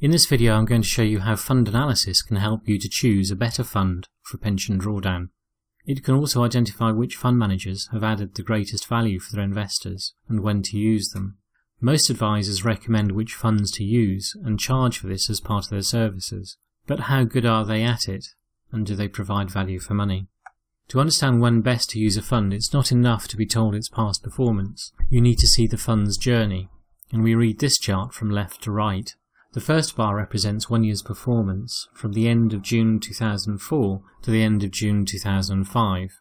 In this video I'm going to show you how fund analysis can help you to choose a better fund for pension drawdown. It can also identify which fund managers have added the greatest value for their investors and when to use them. Most advisors recommend which funds to use and charge for this as part of their services, but how good are they at it, and do they provide value for money? To understand when best to use a fund, it's not enough to be told its past performance. You need to see the fund's journey, and we read this chart from left to right. The first bar represents 1 year's performance from the end of June 2004 to the end of June 2005.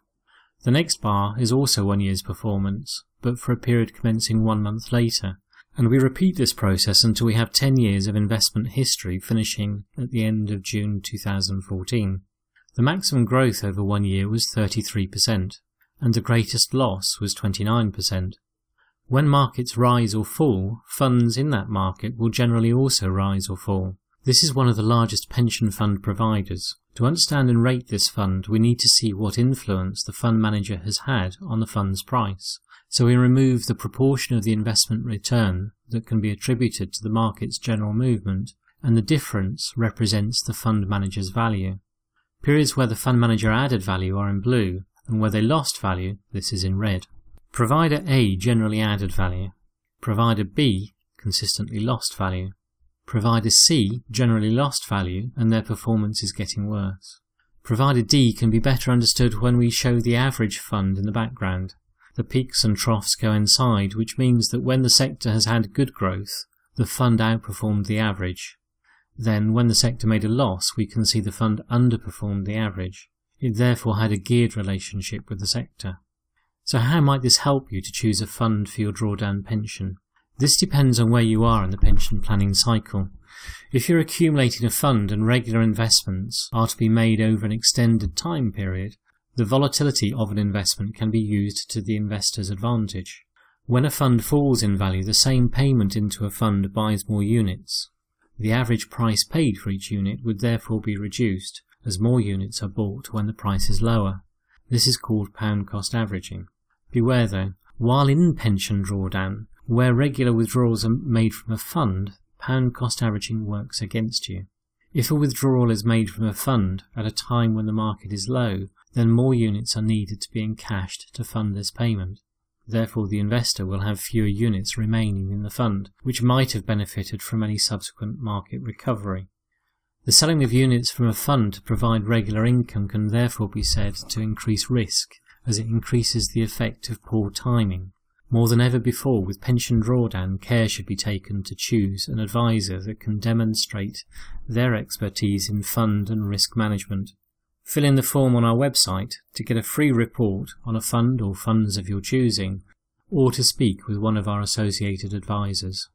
The next bar is also 1 year's performance, but for a period commencing 1 month later, and we repeat this process until we have 10 years of investment history finishing at the end of June 2014. The maximum growth over 1 year was 33%, and the greatest loss was 29%. When markets rise or fall, funds in that market will generally also rise or fall. This is one of the largest pension fund providers. To understand and rate this fund, we need to see what influence the fund manager has had on the fund's price. So we remove the proportion of the investment return that can be attributed to the market's general movement, and the difference represents the fund manager's value. Periods where the fund manager added value are in blue, and where they lost value, this is in red. Provider A generally added value. Provider B consistently lost value. Provider C generally lost value and their performance is getting worse. Provider D can be better understood when we show the average fund in the background. The peaks and troughs coincide, which means that when the sector has had good growth, the fund outperformed the average. Then, when the sector made a loss, we can see the fund underperformed the average. It therefore had a geared relationship with the sector. So how might this help you to choose a fund for your drawdown pension? This depends on where you are in the pension planning cycle. If you're accumulating a fund and regular investments are to be made over an extended time period, the volatility of an investment can be used to the investor's advantage. When a fund falls in value, the same payment into a fund buys more units. The average price paid for each unit would therefore be reduced, as more units are bought when the price is lower. This is called pound cost averaging. Beware though, while in pension drawdown, where regular withdrawals are made from a fund, pound cost averaging works against you. If a withdrawal is made from a fund at a time when the market is low, then more units are needed to be encashed to fund this payment. Therefore the investor will have fewer units remaining in the fund, which might have benefited from any subsequent market recovery. The selling of units from a fund to provide regular income can therefore be said to increase risk, as it increases the effect of poor timing. More than ever before, with pension drawdown, care should be taken to choose an advisor that can demonstrate their expertise in fund and risk management. Fill in the form on our website to get a free report on a fund or funds of your choosing, or to speak with one of our associated advisors.